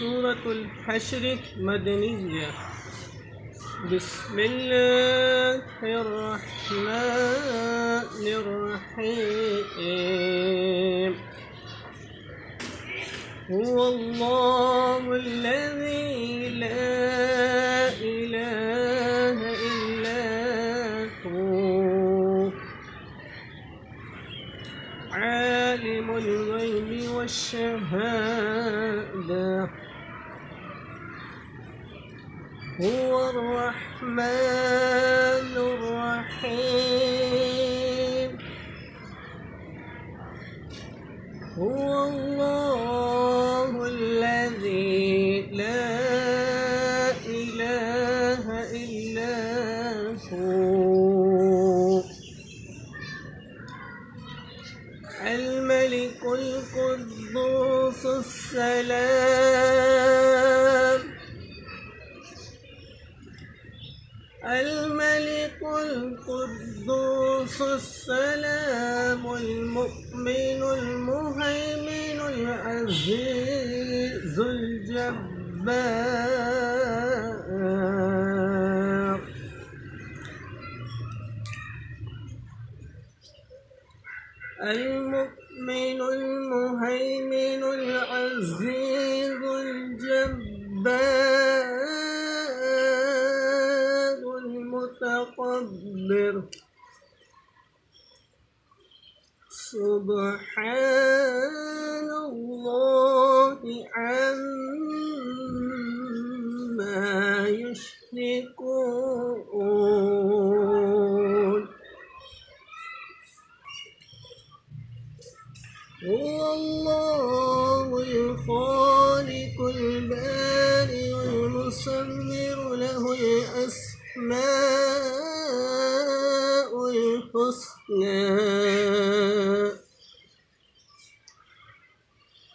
سورة الحشر مدنية. بسم الله الرحمن الرحيم. هو الله الذي لا إله إلا هو عالم الغيب والشهادة. هو الرحمن الرحيم. هو الله الذي لا إله إلا هو الملك القدوس السلام. الملك القدوس السلام المؤمن المهيمن العزيز الجبار. المؤمن المهيمن العزيز الجبار المتكبر. سبحان الله عما يشركون. هو الله الخالق البارئ المصور له الأسماء الحسنى.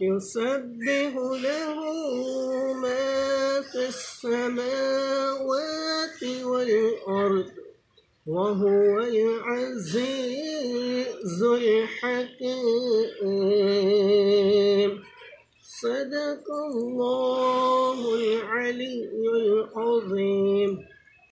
يسبح له ما في السماوات والأرض وهو العزيز الحكيم. صدق الله العلي العظيم.